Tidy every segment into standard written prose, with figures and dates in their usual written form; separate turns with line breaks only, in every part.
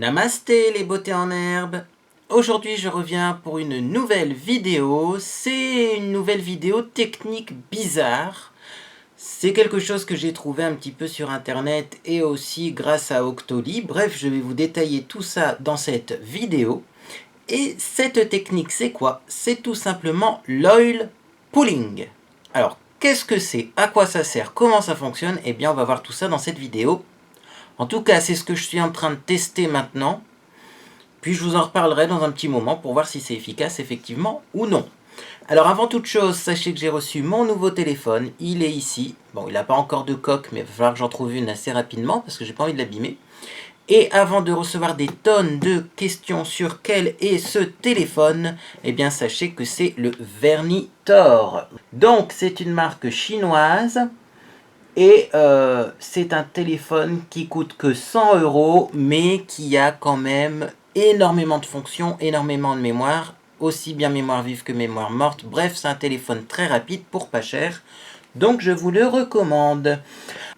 Namasté les beautés en herbe. Aujourd'hui je reviens pour une nouvelle vidéo. C'est une nouvelle vidéo technique bizarre. C'est quelque chose que j'ai trouvé un petit peu sur internet et aussi grâce à Octoly. Bref, je vais vous détailler tout ça dans cette vidéo. Et cette technique, c'est quoi? C'est tout simplement l'oil pulling. Alors, qu'est-ce que c'est? À quoi ça sert? Comment ça fonctionne? Eh bien, on va voir tout ça dans cette vidéo. En tout cas, c'est ce que je suis en train de tester maintenant. Puis je vous en reparlerai dans un petit moment pour voir si c'est efficace effectivement ou non. Alors avant toute chose, sachez que j'ai reçu mon nouveau téléphone. Il est ici. Bon, il n'a pas encore de coque, mais il va falloir que j'en trouve une assez rapidement parce que j'ai pas envie de l'abîmer. Et avant de recevoir des tonnes de questions sur quel est ce téléphone, eh bien sachez que c'est le Vernitor. Donc c'est une marque chinoise. Et c'est un téléphone qui coûte que 100 €, mais qui a quand même énormément de fonctions, énormément de mémoire, aussi bien mémoire vive que mémoire morte. Bref, c'est un téléphone très rapide pour pas cher, donc je vous le recommande.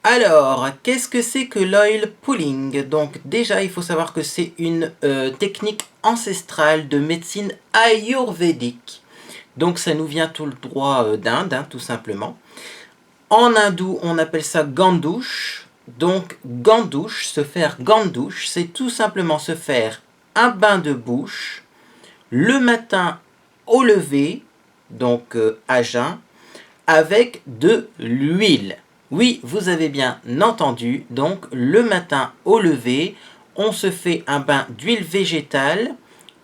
Alors, qu'est-ce que c'est que l'oil pulling? Donc déjà, il faut savoir que c'est une technique ancestrale de médecine ayurvédique. Donc ça nous vient tout le droit d'Inde, hein, tout simplement. En hindou, on appelle ça gandouche. Donc, gandouche, se faire gandouche, c'est tout simplement se faire un bain de bouche le matin au lever, donc à jeun, avec de l'huile. Oui, vous avez bien entendu, donc le matin au lever, on se fait un bain d'huile végétale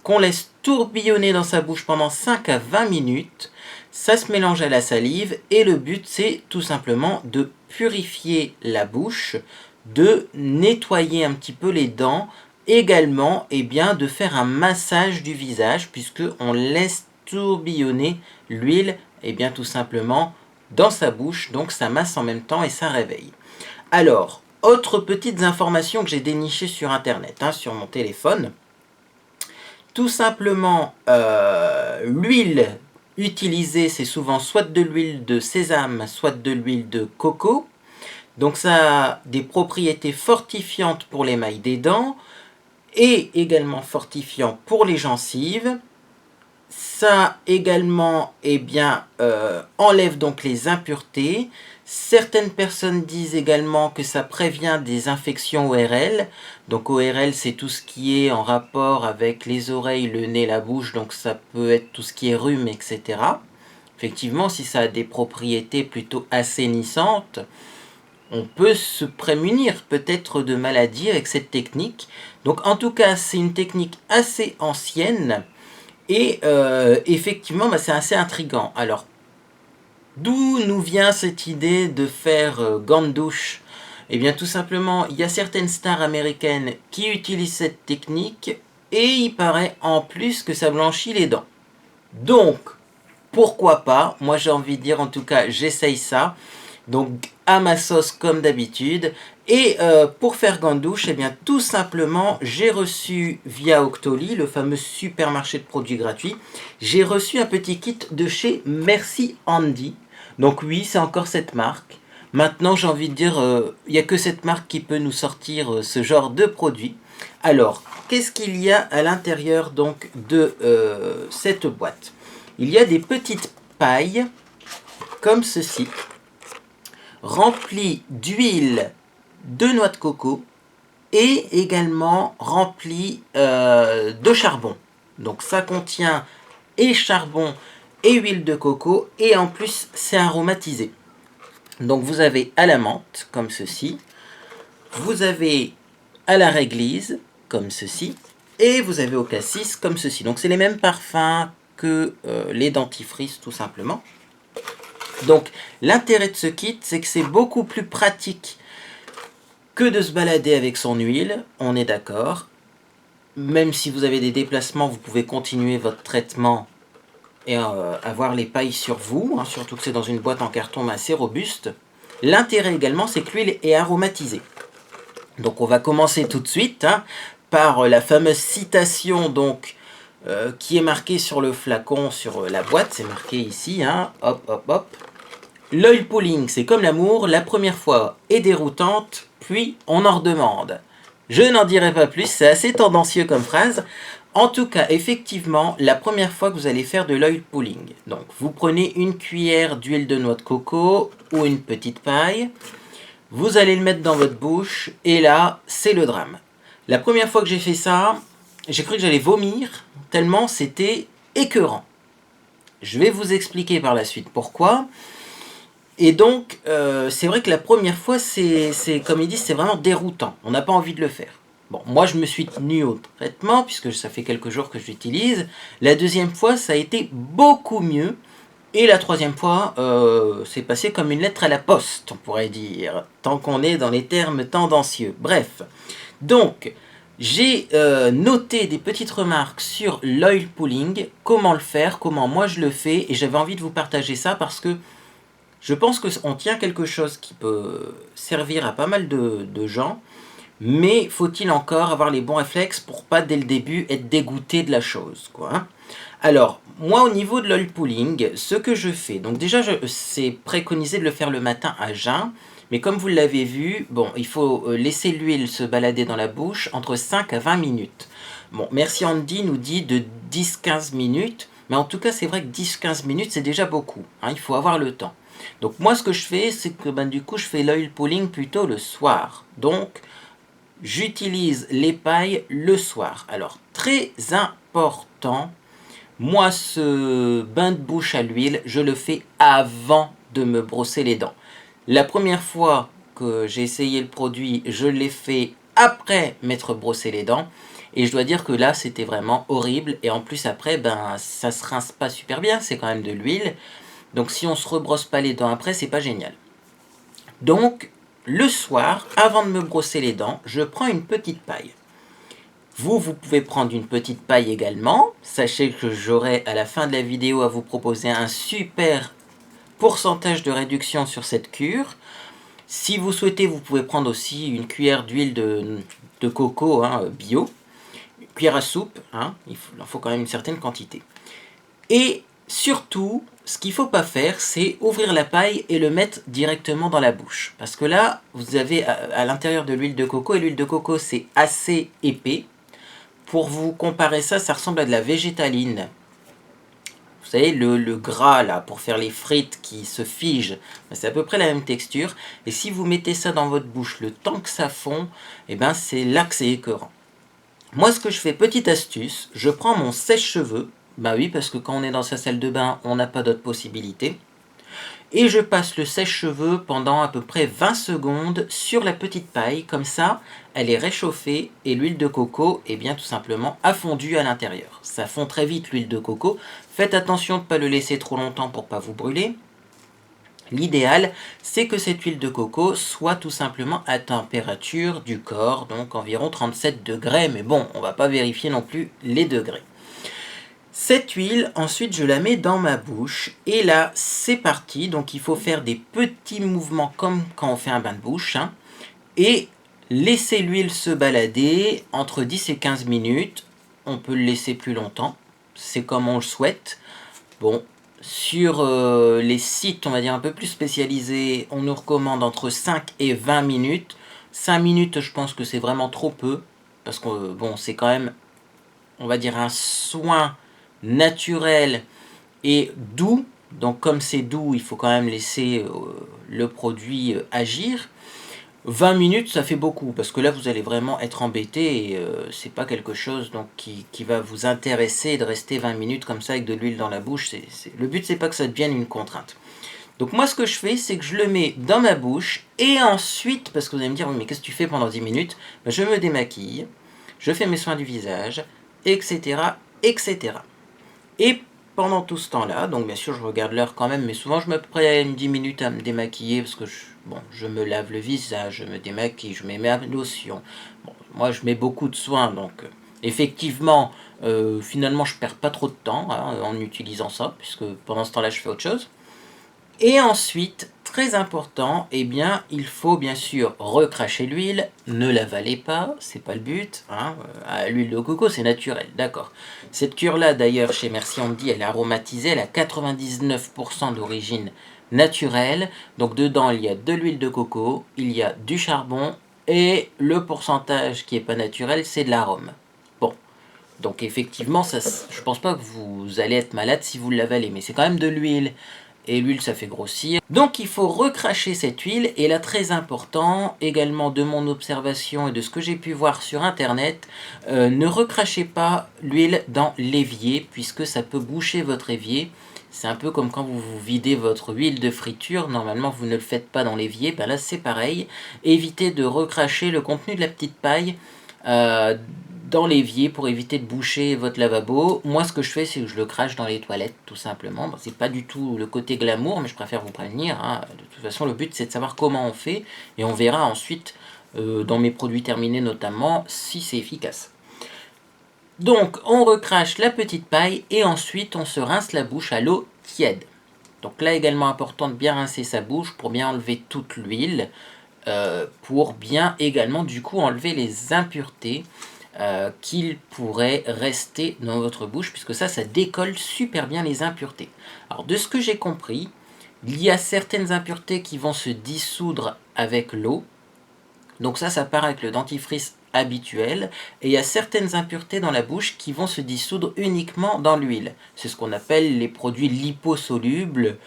qu'on laisse tourbillonner dans sa bouche pendant 5 à 20 minutes. Ça se mélange à la salive et le but c'est tout simplement de purifier la bouche, de nettoyer un petit peu les dents, également de faire un massage du visage puisque on laisse tourbillonner l'huile tout simplement dans sa bouche, donc ça masse en même temps et ça réveille. Alors, autre petites informations que j'ai dénichées sur internet, sur mon téléphone. Tout simplement, l'huile utilisée, c'est souvent soit de l'huile de sésame, soit de l'huile de coco. Donc ça a des propriétés fortifiantes pour l'émail des dents et également fortifiant pour les gencives. Ça également enlève donc les impuretés. Certaines personnes disent également que ça prévient des infections ORL. Donc ORL, c'est tout ce qui est en rapport avec les oreilles, le nez, la bouche. Donc ça peut être tout ce qui est rhume, etc. Effectivement, si ça a des propriétés plutôt assainissantes, on peut se prémunir peut-être de maladies avec cette technique. Donc en tout cas, c'est une technique assez ancienne. Et effectivement, c'est assez intriguant. Alors, d'où nous vient cette idée de faire gants de douche? Eh bien, tout simplement, il y a certaines stars américaines qui utilisent cette technique et il paraît en plus que ça blanchit les dents. Donc, pourquoi pas? Moi, j'ai envie de dire, en tout cas, j'essaye ça. Donc, à ma sauce comme d'habitude. Et pour faire gants de douche, tout simplement, j'ai reçu via Octoly, le fameux supermarché de produits gratuits, j'ai reçu un petit kit de chez Merci Handy. Donc oui, c'est encore cette marque. Maintenant, j'ai envie de dire, il n'y a que cette marque qui peut nous sortir ce genre de produit. Alors, qu'est-ce qu'il y a à l'intérieur donc de cette boîte? Il y a des petites pailles, comme ceci, rempli d'huile de noix de coco et également rempli de charbon. Donc ça contient et charbon et huile de coco et en plus c'est aromatisé. Donc vous avez à la menthe comme ceci, vous avez à la réglise comme ceci et vous avez au cassis comme ceci. Donc c'est les mêmes parfums que les dentifrices tout simplement. Donc l'intérêt de ce kit, c'est que c'est beaucoup plus pratique que de se balader avec son huile, on est d'accord. Même si vous avez des déplacements, vous pouvez continuer votre traitement et avoir les pailles sur vous, surtout que c'est dans une boîte en carton mais assez robuste. L'intérêt également, c'est que l'huile est aromatisée. Donc on va commencer tout de suite par la fameuse citation donc, qui est marquée sur le flacon, sur la boîte, c'est marqué ici, hop, hop, hop. L'oil pulling, c'est comme l'amour, la première fois est déroutante, puis on en redemande. Je n'en dirai pas plus, c'est assez tendancieux comme phrase. En tout cas, effectivement, la première fois que vous allez faire de l'oil pulling, donc vous prenez une cuillère d'huile de noix de coco ou une petite paille, vous allez le mettre dans votre bouche et là, c'est le drame. La première fois que j'ai fait ça, j'ai cru que j'allais vomir tellement c'était écœurant. Je vais vous expliquer par la suite pourquoi. Et donc, c'est vrai que la première fois, c'est comme ils disent, c'est vraiment déroutant. On n'a pas envie de le faire. Bon, moi, je me suis tenu au traitement, puisque ça fait quelques jours que je l'utilise. La deuxième fois, ça a été beaucoup mieux. Et la troisième fois, c'est passé comme une lettre à la poste, on pourrait dire, tant qu'on est dans les termes tendancieux. Bref, donc, j'ai noté des petites remarques sur l'oil pulling, comment le faire, comment moi je le fais, et j'avais envie de vous partager ça parce que je pense qu'on tient quelque chose qui peut servir à pas mal de gens, mais faut-il encore avoir les bons réflexes pour pas dès le début être dégoûté de la chose, quoi, hein. Alors, moi au niveau de l'oil pulling, ce que je fais, donc déjà c'est préconisé de le faire le matin à jeun, mais comme vous l'avez vu, bon, il faut laisser l'huile se balader dans la bouche entre 5 à 20 minutes. Bon, Merci Andy nous dit de 10-15 minutes, mais en tout cas c'est vrai que 10-15 minutes c'est déjà beaucoup, hein, il faut avoir le temps. Donc moi ce que je fais, c'est que du coup je fais l'oil pulling plutôt le soir. Donc j'utilise les pailles le soir. Alors très important, moi ce bain de bouche à l'huile, je le fais avant de me brosser les dents. La première fois que j'ai essayé le produit, je l'ai fait après m'être brossé les dents. Et je dois dire que là, c'était vraiment horrible. Et en plus, après, ben, ça se rince pas super bien. C'est quand même de l'huile. Donc si on se rebrosse pas les dents après, c'est pas génial. Donc, le soir, avant de me brosser les dents, je prends une petite paille. Vous pouvez prendre une petite paille également. Sachez que j'aurai à la fin de la vidéo à vous proposer un super pourcentage de réduction sur cette cure. Si vous souhaitez, vous pouvez prendre aussi une cuillère d'huile de coco, hein, bio. Une cuillère à soupe, hein, il en faut quand même une certaine quantité. Et surtout, ce qu'il ne faut pas faire, c'est ouvrir la paille et le mettre directement dans la bouche. Parce que là, vous avez à l'intérieur de l'huile de coco, et l'huile de coco, c'est assez épais. Pour vous comparer ça, ça ressemble à de la végétaline. Vous savez, le gras, là, pour faire les frites qui se figent, c'est à peu près la même texture. Et si vous mettez ça dans votre bouche le temps que ça fond, et ben c'est là que c'est écœurant. Moi, ce que je fais, petite astuce, je prends mon sèche-cheveux. Bah oui, parce que quand on est dans sa salle de bain, on n'a pas d'autre possibilité. Et je passe le sèche-cheveux pendant à peu près 20 secondes sur la petite paille. Comme ça, elle est réchauffée et l'huile de coco est bien tout simplement a fondu à l'intérieur. Ça fond très vite l'huile de coco. Faites attention de ne pas le laisser trop longtemps pour ne pas vous brûler. L'idéal, c'est que cette huile de coco soit tout simplement à température du corps, donc environ 37 degrés, mais bon, on ne va pas vérifier non plus les degrés. Cette huile, ensuite, je la mets dans ma bouche, et là, c'est parti. Donc, il faut faire des petits mouvements comme quand on fait un bain de bouche, hein, et laisser l'huile se balader entre 10 et 15 minutes. On peut le laisser plus longtemps, c'est comme on le souhaite. Bon, sur les sites, on va dire un peu plus spécialisés, on nous recommande entre 5 et 20 minutes. 5 minutes, je pense que c'est vraiment trop peu, parce que bon, c'est quand même, on va dire, un soin naturel et doux. Donc comme c'est doux, il faut quand même laisser le produit agir. 20 minutes, ça fait beaucoup, parce que là, vous allez vraiment être embêté, et c'est pas quelque chose donc, qui va vous intéresser de rester 20 minutes comme ça avec de l'huile dans la bouche. Le but, c'est pas que ça devienne une contrainte. Donc moi, ce que je fais, c'est que je le mets dans ma bouche, et ensuite, parce que vous allez me dire, oui, mais qu'est-ce que tu fais pendant 10 minutes? Ben, je me démaquille, je fais mes soins du visage, etc., etc. Et pendant tout ce temps-là, donc bien sûr je regarde l'heure quand même, mais souvent je me prends 10 minutes à me démaquiller parce que je me lave le visage, je me démaquille, je mets ma lotion. Bon, moi je mets beaucoup de soins, donc effectivement, finalement je perds pas trop de temps, hein, en utilisant ça, puisque pendant ce temps-là je fais autre chose. Et ensuite, très important, eh bien, il faut bien sûr recracher l'huile, ne l'avalez pas, c'est pas le but, hein. L'huile de coco c'est naturel, d'accord. Cette cure-là d'ailleurs chez Merci Andy, elle est aromatisée, elle a 99% d'origine naturelle, donc dedans il y a de l'huile de coco, il y a du charbon et le pourcentage qui n'est pas naturel, c'est de l'arôme. Bon, donc effectivement, ça, je pense pas que vous allez être malade si vous l'avalez, mais c'est quand même de l'huile. Et l'huile, ça fait grossir. Donc il faut recracher cette huile. Et là, très important, également de mon observation et de ce que j'ai pu voir sur Internet, ne recrachez pas l'huile dans l'évier, puisque ça peut boucher votre évier. C'est un peu comme quand vous videz votre huile de friture. Normalement, vous ne le faites pas dans l'évier. Ben là, c'est pareil. Évitez de recracher le contenu de la petite paille dans l'évier pour éviter de boucher votre lavabo. Moi, ce que je fais, c'est que je le crache dans les toilettes, tout simplement. Bon, c'est pas du tout le côté glamour, mais je préfère vous prévenir, hein. De toute façon, le but, c'est de savoir comment on fait, et on verra ensuite, dans mes produits terminés notamment, si c'est efficace. Donc, on recrache la petite paille, et ensuite, on se rince la bouche à l'eau tiède. Donc là, également important de bien rincer sa bouche pour bien enlever toute l'huile, pour bien également, du coup, enlever les impuretés qu'il pourrait rester dans votre bouche, puisque ça décolle super bien les impuretés. Alors de ce que j'ai compris, il y a certaines impuretés qui vont se dissoudre avec l'eau, donc ça part avec le dentifrice habituel, et il y a certaines impuretés dans la bouche qui vont se dissoudre uniquement dans l'huile. C'est ce qu'on appelle les produits liposolubles.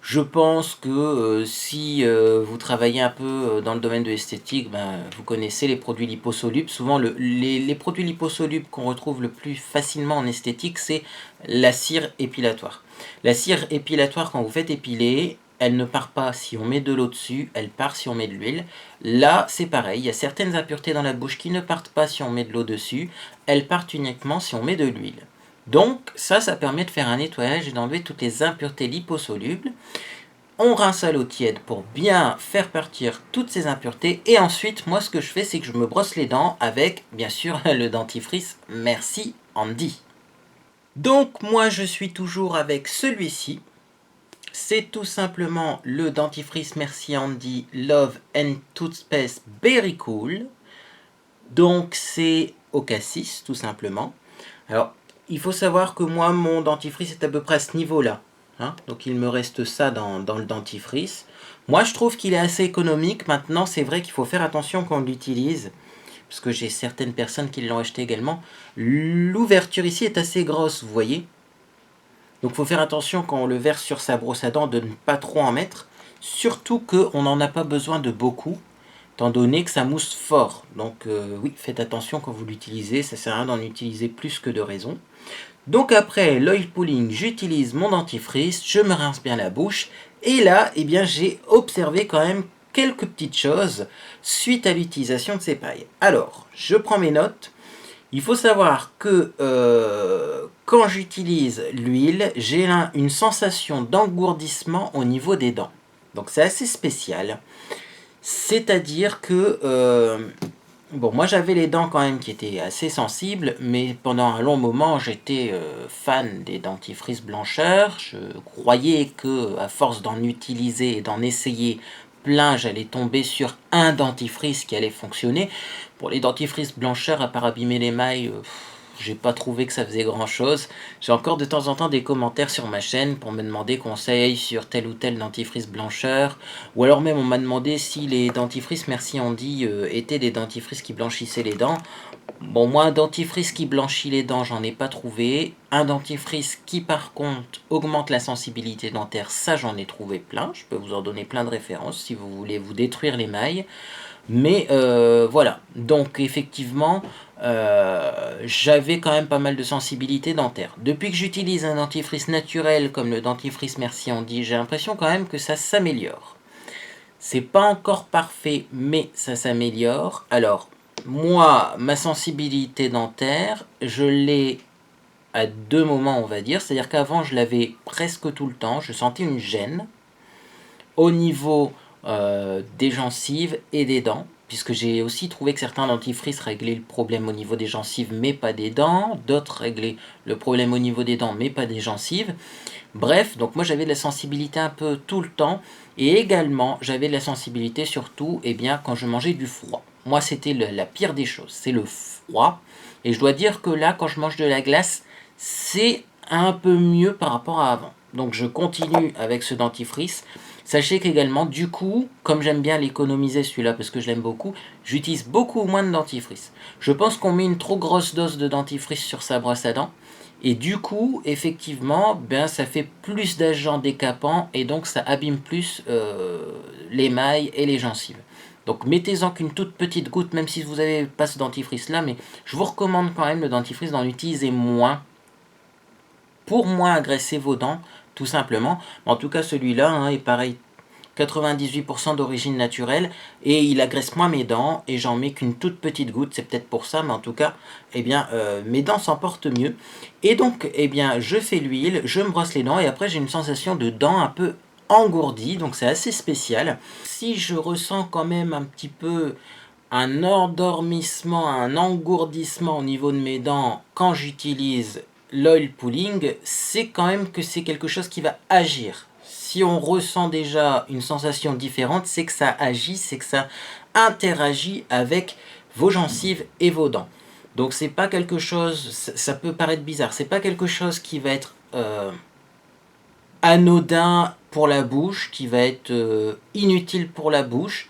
Je pense que si vous travaillez un peu dans le domaine de l'esthétique, ben, vous connaissez les produits liposolubles. Souvent, les produits liposolubles qu'on retrouve le plus facilement en esthétique, c'est la cire épilatoire. La cire épilatoire, quand vous faites épiler, elle ne part pas si on met de l'eau dessus, elle part si on met de l'huile. Là, c'est pareil, il y a certaines impuretés dans la bouche qui ne partent pas si on met de l'eau dessus, elles partent uniquement si on met de l'huile. Donc ça permet de faire un nettoyage et d'enlever toutes les impuretés liposolubles. On rince à l'eau tiède pour bien faire partir toutes ces impuretés. Et ensuite, moi ce que je fais, c'est que je me brosse les dents avec, bien sûr, le dentifrice Merci Handy. Donc moi je suis toujours avec celui-ci. C'est tout simplement le dentifrice Merci Handy Love and Toothpaste Berry Cool. Donc c'est au cassis tout simplement. Alors il faut savoir que moi, mon dentifrice est à peu près à ce niveau-là. Hein, donc il me reste ça dans le dentifrice. Moi, je trouve qu'il est assez économique. Maintenant, c'est vrai qu'il faut faire attention quand on l'utilise, parce que j'ai certaines personnes qui l'ont acheté également. L'ouverture ici est assez grosse, vous voyez. Donc il faut faire attention quand on le verse sur sa brosse à dents de ne pas trop en mettre. Surtout qu'on n'en a pas besoin de beaucoup, étant donné que ça mousse fort. Donc oui, faites attention quand vous l'utilisez. Ça sert à rien d'en utiliser plus que de raison. Donc après l'oil pulling, j'utilise mon dentifrice, je me rince bien la bouche. Et là, eh bien, j'ai observé quand même quelques petites choses suite à l'utilisation de ces pailles. Alors, je prends mes notes. Il faut savoir que quand j'utilise l'huile, j'ai une sensation d'engourdissement au niveau des dents. Donc c'est assez spécial. C'est-à-dire que... bon, moi j'avais les dents quand même qui étaient assez sensibles, mais pendant un long moment j'étais fan des dentifrices blancheurs. Je croyais que à force d'en utiliser et d'en essayer plein, j'allais tomber sur un dentifrice qui allait fonctionner. Pour les dentifrices blancheurs, à part abîmer l'émail, j'ai pas trouvé que ça faisait grand chose. J'ai encore de temps en temps des commentaires sur ma chaîne pour me demander conseils sur tel ou tel dentifrice blancheur. Ou alors même on m'a demandé si les dentifrices Merci Handy étaient des dentifrices qui blanchissaient les dents. Bon, moi, un dentifrice qui blanchit les dents, j'en ai pas trouvé. Un dentifrice qui, par contre, augmente la sensibilité dentaire, ça, j'en ai trouvé plein. Je peux vous en donner plein de références si vous voulez vous détruire l'émail. Mais voilà, donc effectivement, j'avais quand même pas mal de sensibilité dentaire. Depuis que j'utilise un dentifrice naturel comme le dentifrice Merci Handy, j'ai l'impression quand même que ça s'améliore. C'est pas encore parfait, mais ça s'améliore. Alors, moi, ma sensibilité dentaire, je l'ai à deux moments, on va dire. C'est-à-dire qu'avant, je l'avais presque tout le temps. Je sentais une gêne au niveau des gencives et des dents, puisque j'ai aussi trouvé que certains dentifrices réglaient le problème au niveau des gencives, mais pas des dents. D'autres réglaient le problème au niveau des dents, mais pas des gencives. Bref, donc moi j'avais de la sensibilité un peu tout le temps, et également j'avais de la sensibilité surtout quand je mangeais du froid. Moi c'était la pire des choses, c'est le froid, et je dois dire que là quand je mange de la glace, c'est un peu mieux par rapport à avant. donc je continue avec ce dentifrice. Sachez qu'également, du coup, comme j'aime bien l'économiser celui-là parce que je l'aime beaucoup, j'utilise beaucoup moins de dentifrice. Je pense qu'on met une trop grosse dose de dentifrice sur sa brosse à dents. Et du coup, effectivement, ben, ça fait plus d'agents décapants et donc ça abîme plus l'émail et les gencives. Donc mettez-en qu'une toute petite goutte, même si vous n'avez pas ce dentifrice-là, mais je vous recommande quand même le dentifrice d'en utiliser moins pour moins agresser vos dents, tout simplement. En tout cas, celui-là hein, est pareil, 98% d'origine naturelle, et il agresse moins mes dents, et j'en mets qu'une toute petite goutte, c'est peut-être pour ça, mais en tout cas, eh bien, mes dents s'en portent mieux. Et donc, eh bien, je fais l'huile, je me brosse les dents, et après j'ai une sensation de dents un peu engourdies, donc c'est assez spécial. Si je ressens quand même un petit peu un endormissement, un engourdissement au niveau de mes dents quand j'utilise l'oil pulling, c'est quand même que c'est quelque chose qui va agir. Si on ressent déjà une sensation différente, c'est que ça agit, c'est que ça interagit avec vos gencives et vos dents. Donc c'est pas quelque chose, ça peut paraître bizarre, c'est pas quelque chose qui va être anodin pour la bouche, qui va être inutile pour la bouche.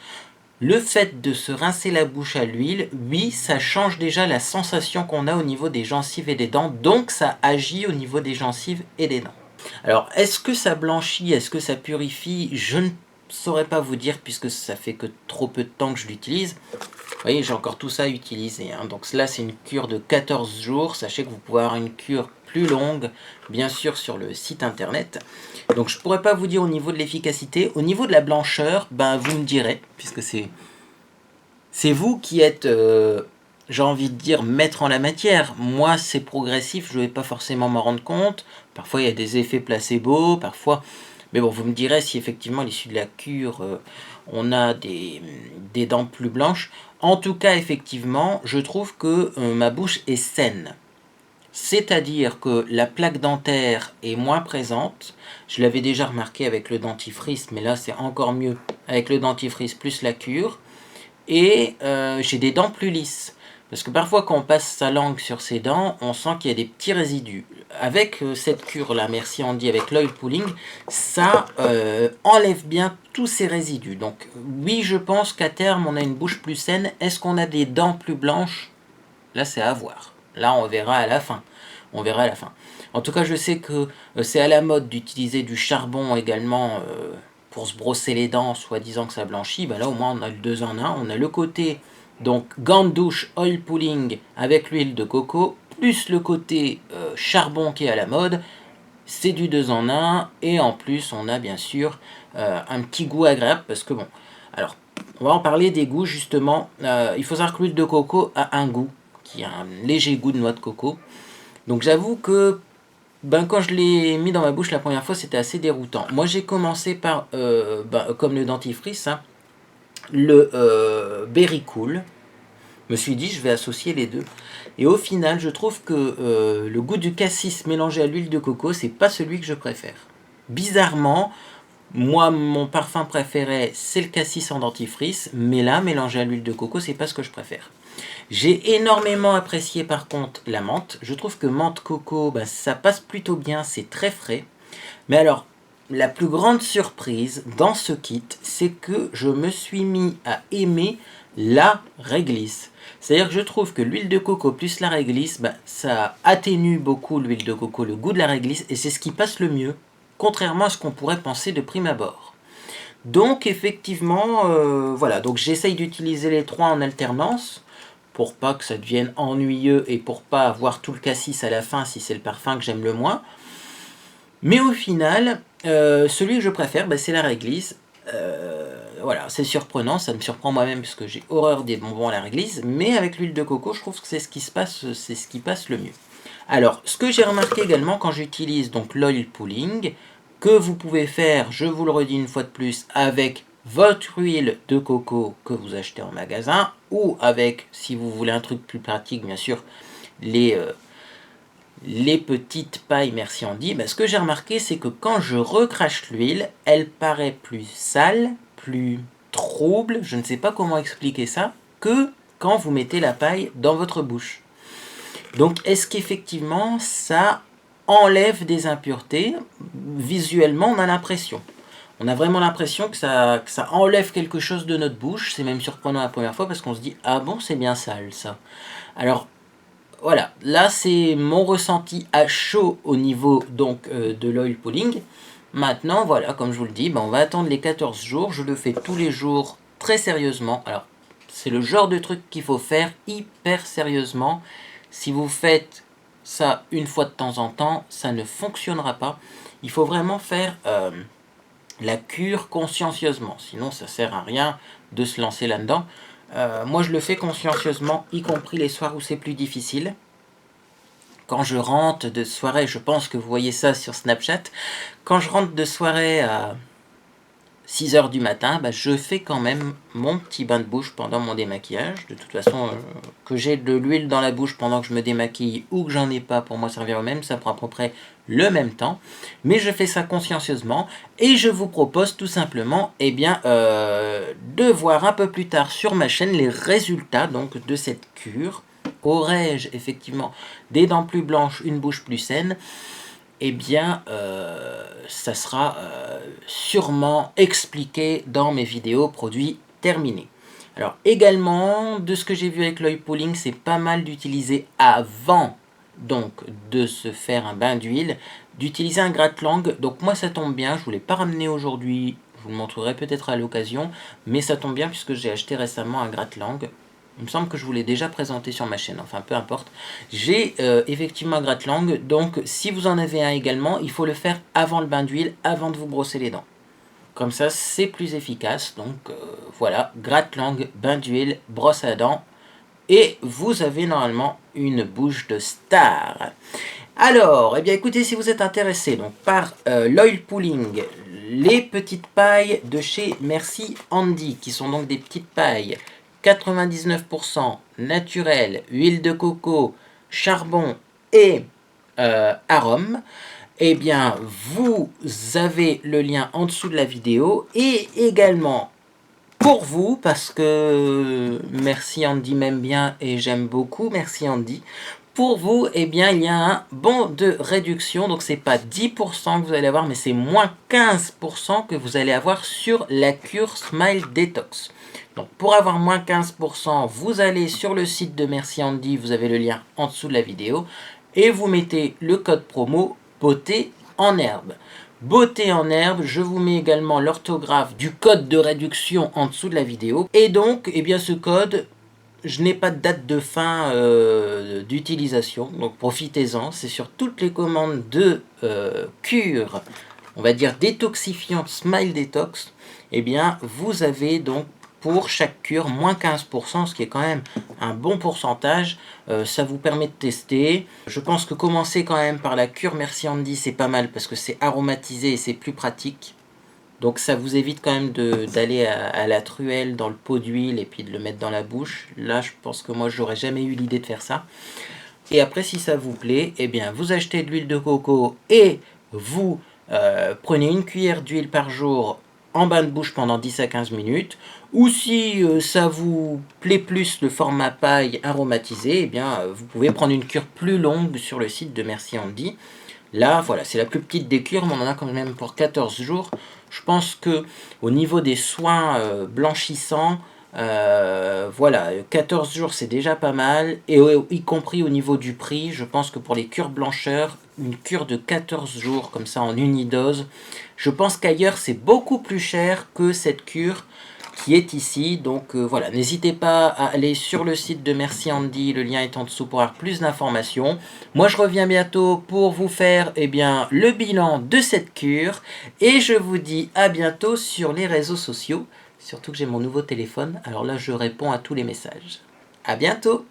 Le fait de se rincer la bouche à l'huile, oui, ça change déjà la sensation qu'on a au niveau des gencives et des dents, donc ça agit au niveau des gencives et des dents. Alors, est-ce que ça blanchit, est-ce que ça purifie? Je ne saurais pas vous dire puisque ça fait que trop peu de temps que je l'utilise. Vous voyez, j'ai encore tout ça à utiliser. Hein. Donc là, c'est une cure de 14 jours. Sachez que vous pouvez avoir une cure plus longue, bien sûr, sur le site internet. Donc je ne pourrais pas vous dire au niveau de l'efficacité. Au niveau de la blancheur, ben, vous me direz, puisque c'est vous qui êtes, j'ai envie de dire, maître en la matière. Moi, c'est progressif, je ne vais pas forcément m'en rendre compte. Parfois, il y a des effets placebo, parfois... Mais bon, vous me direz si effectivement, à l'issue de la cure, on a des dents plus blanches. En tout cas, effectivement, je trouve que ma bouche est saine. C'est-à-dire que la plaque dentaire est moins présente. Je l'avais déjà remarqué avec le dentifrice, mais là, c'est encore mieux avec le dentifrice plus la cure. Et j'ai des dents plus lisses. Parce que parfois, quand on passe sa langue sur ses dents, on sent qu'il y a des petits résidus. Avec cette cure-là, merci Andy, avec l'oil pulling, ça enlève bien tous ces résidus. Donc oui, je pense qu'à terme, on a une bouche plus saine. Est-ce qu'on a des dents plus blanches? Là, c'est à voir. Là, on verra à la fin. On verra à la fin. En tout cas, je sais que c'est à la mode d'utiliser du charbon également pour se brosser les dents, soi-disant que ça blanchit. Ben là, au moins, on a le 2 en 1. On a le côté, donc, gants de douche, oil pulling avec l'huile de coco, plus le côté charbon qui est à la mode. C'est du 2 en 1. Et en plus, on a bien sûr un petit goût agréable parce que, bon, alors, on va en parler des goûts, justement. Il faut savoir que l'huile de coco a un goût, qui a un léger goût de noix de coco. Donc j'avoue que ben, quand je l'ai mis dans ma bouche la première fois, c'était assez déroutant. Moi, j'ai commencé par, comme le dentifrice, hein, le Berry Cool. Je me suis dit, je vais associer les deux. Et au final, je trouve que le goût du cassis mélangé à l'huile de coco, c'est pas celui que je préfère. Bizarrement, moi, mon parfum préféré, c'est le cassis en dentifrice, mais là, mélangé à l'huile de coco, c'est pas ce que je préfère. J'ai énormément apprécié par contre la menthe. Je trouve que menthe coco, bah, ça passe plutôt bien, c'est très frais. Mais alors, la plus grande surprise dans ce kit, c'est que je me suis mis à aimer la réglisse. C'est-à-dire que je trouve que l'huile de coco plus la réglisse, bah, ça atténue beaucoup l'huile de coco, le goût de la réglisse, et c'est ce qui passe le mieux, contrairement à ce qu'on pourrait penser de prime abord. Donc effectivement, voilà, donc j'essaye d'utiliser les trois en alternance, pour pas que ça devienne ennuyeux et pour pas avoir tout le cassis à la fin si c'est le parfum que j'aime le moins. Mais au final, celui que je préfère, bah, c'est la réglisse. Voilà, c'est surprenant, ça me surprend moi-même parce que j'ai horreur des bonbons à la réglisse, mais avec l'huile de coco, je trouve que c'est ce qui se passe, c'est ce qui passe le mieux. Alors, ce que j'ai remarqué également quand j'utilise donc l'oil pulling, que vous pouvez faire, je vous le redis une fois de plus, avec votre huile de coco que vous achetez en magasin, ou avec, si vous voulez un truc plus pratique, bien sûr, les petites pailles merci Andy, ce que j'ai remarqué, c'est que quand je recrache l'huile, elle paraît plus sale, plus trouble, je ne sais pas comment expliquer ça, que quand vous mettez la paille dans votre bouche. Donc, est-ce qu'effectivement, ça enlève des impuretés. Visuellement, on a l'impression. On a vraiment l'impression que ça enlève quelque chose de notre bouche. C'est même surprenant la première fois parce qu'on se dit « Ah bon, c'est bien sale ça ». Alors voilà, là c'est mon ressenti à chaud au niveau donc de l'oil pulling. Maintenant, voilà, comme je vous le dis, on va attendre les 14 jours. Je le fais tous les jours très sérieusement. Alors, c'est le genre de truc qu'il faut faire hyper sérieusement. Si vous faites ça une fois de temps en temps, ça ne fonctionnera pas. Il faut vraiment faire la cure consciencieusement. Sinon, ça sert à rien de se lancer là-dedans. Moi, je le fais consciencieusement, y compris les soirs où c'est plus difficile. Quand je rentre de soirée, je pense que vous voyez ça sur Snapchat, quand je rentre de soirée à 6 h du matin, je fais quand même mon petit bain de bouche pendant mon démaquillage. De toute façon, que j'ai de l'huile dans la bouche pendant que je me démaquille ou que j'en ai pas, pour moi ça revient au même, ça prend à peu près le même temps. Mais je fais ça consciencieusement et je vous propose tout simplement de voir un peu plus tard sur ma chaîne les résultats donc, de cette cure. Aurais-je effectivement des dents plus blanches, une bouche plus saine? Ça sera sûrement expliqué dans mes vidéos produits terminés. Alors également, de ce que j'ai vu avec l'oil pulling, c'est pas mal d'utiliser avant donc de se faire un bain d'huile, d'utiliser un gratte-langue. Donc moi ça tombe bien, je ne vous l'ai pas ramené aujourd'hui, je vous le montrerai peut-être à l'occasion, mais ça tombe bien puisque j'ai acheté récemment un gratte-langue. Il me semble que je vous l'ai déjà présenté sur ma chaîne, enfin peu importe. J'ai effectivement un gratte-langue, donc si vous en avez un également, il faut le faire avant le bain d'huile, avant de vous brosser les dents. Comme ça, c'est plus efficace. Donc voilà, gratte-langue, bain d'huile, brosse à dents. Et vous avez normalement une bouche de star. Alors, écoutez, si vous êtes intéressé donc, par l'oil pulling, les petites pailles de chez Merci Handy, qui sont donc des petites pailles 99% naturel, huile de coco, charbon et arôme, vous avez le lien en dessous de la vidéo et également pour vous, parce que Merci Handy m'aime bien et j'aime beaucoup Merci Handy. Pour vous, il y a un bon de réduction, donc c'est pas 10% que vous allez avoir, mais c'est moins 15% que vous allez avoir sur la cure Smile Detox. Donc pour avoir moins 15%, vous allez sur le site de Merci Handy, vous avez le lien en dessous de la vidéo, et vous mettez le code promo beauté en herbe. Beauté en herbe, je vous mets également l'orthographe du code de réduction en dessous de la vidéo. Et donc, ce code, je n'ai pas de date de fin d'utilisation, donc profitez-en. C'est sur toutes les commandes de cure, on va dire détoxifiante Smile Detox. Vous avez donc pour chaque cure moins 15%, ce qui est quand même un bon pourcentage. Ça vous permet de tester. Je pense que commencer quand même par la cure Merci Handy, c'est pas mal parce que c'est aromatisé et c'est plus pratique. Donc ça vous évite quand même d'aller à la truelle dans le pot d'huile et puis de le mettre dans la bouche. Là, je pense que moi, j'aurais jamais eu l'idée de faire ça. Et après, si ça vous plaît, vous achetez de l'huile de coco et vous prenez une cuillère d'huile par jour en bain de bouche pendant 10 à 15 minutes. Ou si ça vous plaît plus le format paille aromatisé, vous pouvez prendre une cure plus longue sur le site de Merci Handy. Là, voilà, c'est la plus petite des cures, mais on en a quand même pour 14 jours. Je pense que au niveau des soins blanchissants, 14 jours c'est déjà pas mal, et y compris au niveau du prix, je pense que pour les cures blancheurs, une cure de 14 jours comme ça en unidose, je pense qu'ailleurs c'est beaucoup plus cher que cette cure qui est ici. Donc voilà, n'hésitez pas à aller sur le site de Merci Handy, le lien est en dessous pour avoir plus d'informations. Moi je reviens bientôt pour vous faire le bilan de cette cure, et je vous dis à bientôt sur les réseaux sociaux, surtout que j'ai mon nouveau téléphone, alors là je réponds à tous les messages. À bientôt.